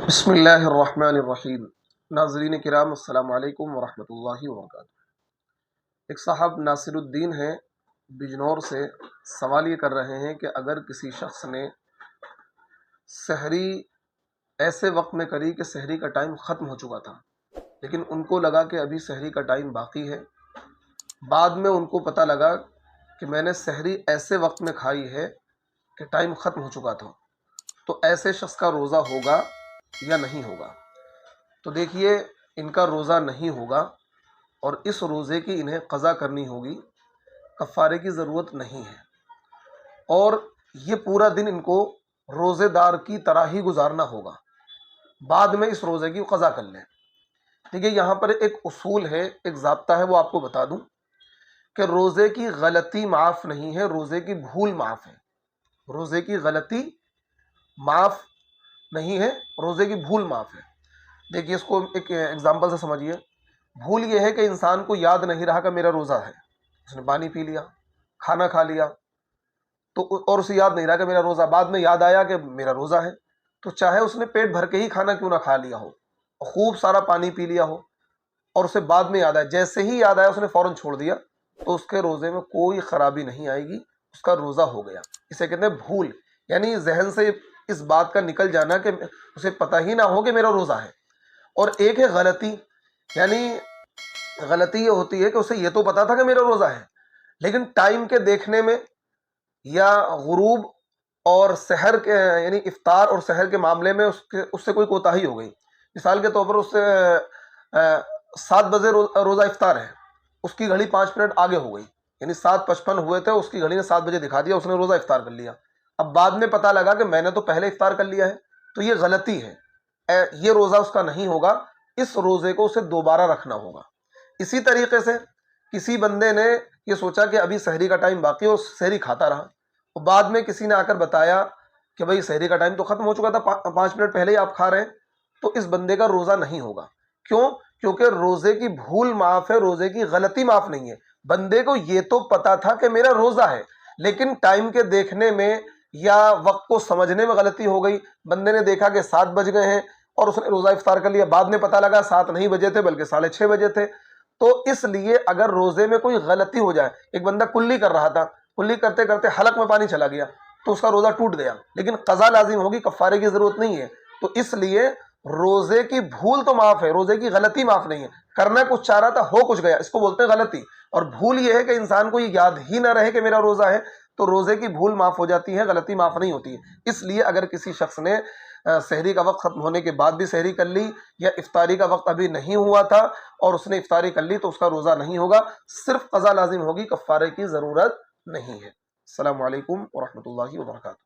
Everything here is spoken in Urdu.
بسم اللہ الرحمن الرحیم۔ ناظرین کرام السلام علیکم ورحمۃ اللہ وبرکاتہ۔ ایک صاحب ناصر الدین ہیں بجنور سے، سوال یہ کر رہے ہیں کہ اگر کسی شخص نے سحری ایسے وقت میں کری کہ سحری کا ٹائم ختم ہو چکا تھا، لیکن ان کو لگا کہ ابھی سحری کا ٹائم باقی ہے، بعد میں ان کو پتہ لگا کہ میں نے سحری ایسے وقت میں کھائی ہے کہ ٹائم ختم ہو چکا تھا، تو ایسے شخص کا روزہ ہوگا یا نہیں ہوگا؟ تو دیکھیے، ان کا روزہ نہیں ہوگا اور اس روزے کی انہیں قضا کرنی ہوگی، کفارے کی ضرورت نہیں ہے، اور یہ پورا دن ان کو روزے دار کی طرح ہی گزارنا ہوگا، بعد میں اس روزے کی قضا کر لیں۔ دیکھیے، یہاں پر ایک اصول ہے، ایک ضابطہ ہے، وہ آپ کو بتا دوں کہ روزے کی غلطی معاف نہیں ہے، روزے کی بھول معاف ہے۔ روزے کی غلطی معاف نہیں ہے، روزے کی بھول معاف ہے۔ دیکھیے، اس کو ایک ایگزامپل سے سمجھیے۔ بھول یہ ہے کہ انسان کو یاد نہیں رہا کہ میرا روزہ ہے، اس نے پانی پی لیا، کھانا کھا لیا، تو اور اسے یاد نہیں رہا کہ میرا روزہ، بعد میں یاد آیا کہ میرا روزہ ہے، تو چاہے اس نے پیٹ بھر کے ہی کھانا کیوں نہ کھا لیا ہو، خوب سارا پانی پی لیا ہو، اور اسے بعد میں یاد آیا، جیسے ہی یاد آیا اس نے فوراً چھوڑ دیا، تو اس کے روزے میں کوئی خرابی نہیں آئے گی، اس کا روزہ ہو گیا۔ اسے کہتے ہیں بھول، یعنی ذہن سے اس بات کا نکل جانا کہ اسے پتہ ہی نہ ہو کہ میرا روزہ ہے۔ اور ایک ہے غلطی، یعنی غلطی یہ ہوتی ہے کہ اسے یہ تو پتا تھا کہ میرا روزہ ہے، لیکن ٹائم کے دیکھنے میں یا غروب اور سحر کے، یعنی افطار اور سحر کے معاملے میں اس سے کوئی کوتاہی ہو گئی۔ مثال کے طور پر اس سے 7 بجے روزہ افطار ہے، اس کی گھڑی 5 منٹ آگے ہو گئی، یعنی 7:55 ہوئے تھے، اس کی گھڑی نے 7 بجے دکھا دیا، اس نے روزہ افطار کر لیا۔ اب بعد میں پتہ لگا کہ میں نے تو پہلے افطار کر لیا ہے، تو یہ غلطی ہے، یہ روزہ اس کا نہیں ہوگا، اس روزے کو اسے دوبارہ رکھنا ہوگا۔ اسی طریقے سے کسی بندے نے یہ سوچا کہ ابھی سحری کا ٹائم باقی ہے، اور سحری کھاتا رہا، اور بعد میں کسی نے آ کر بتایا کہ بھائی سحری کا ٹائم تو ختم ہو چکا تھا، 5 منٹ پہلے ہی آپ کھا رہے ہیں، تو اس بندے کا روزہ نہیں ہوگا۔ کیوں؟ کیونکہ روزے کی بھول معاف ہے، روزے کی غلطی معاف نہیں ہے۔ بندے کو یہ تو پتا تھا کہ میرا روزہ ہے، لیکن ٹائم کے دیکھنے میں یا وقت کو سمجھنے میں غلطی ہو گئی، بندے نے دیکھا کہ 7 بج گئے ہیں اور اس نے روزہ افطار کر لیا، بعد میں پتہ لگا 7 نہیں بجے تھے بلکہ 6:30 بجے تھے۔ تو اس لیے اگر روزے میں کوئی غلطی ہو جائے، ایک بندہ کلی کر رہا تھا، کلی کرتے کرتے حلق میں پانی چلا گیا، تو اس کا روزہ ٹوٹ گیا، لیکن قضا لازم ہوگی، کفارے کی ضرورت نہیں ہے۔ تو اس لیے روزے کی بھول تو معاف ہے، روزے کی غلطی معاف نہیں ہے۔ کرنا کچھ چاہ رہا تھا، ہو کچھ گیا، اس کو بولتے ہیں غلطی۔ اور بھول یہ ہے کہ انسان کو یہ یاد ہی نہ رہے کہ میرا روزہ ہے، تو روزے کی بھول معاف ہو جاتی ہے، غلطی معاف نہیں ہوتی ہے۔ اس لیے اگر کسی شخص نے سحری کا وقت ختم ہونے کے بعد بھی سحری کر لی، یا افطاری کا وقت ابھی نہیں ہوا تھا اور اس نے افطاری کر لی، تو اس کا روزہ نہیں ہوگا، صرف قضا لازم ہوگی، کفارے کی ضرورت نہیں ہے۔ السلام علیکم ورحمۃ اللہ وبرکاتہ۔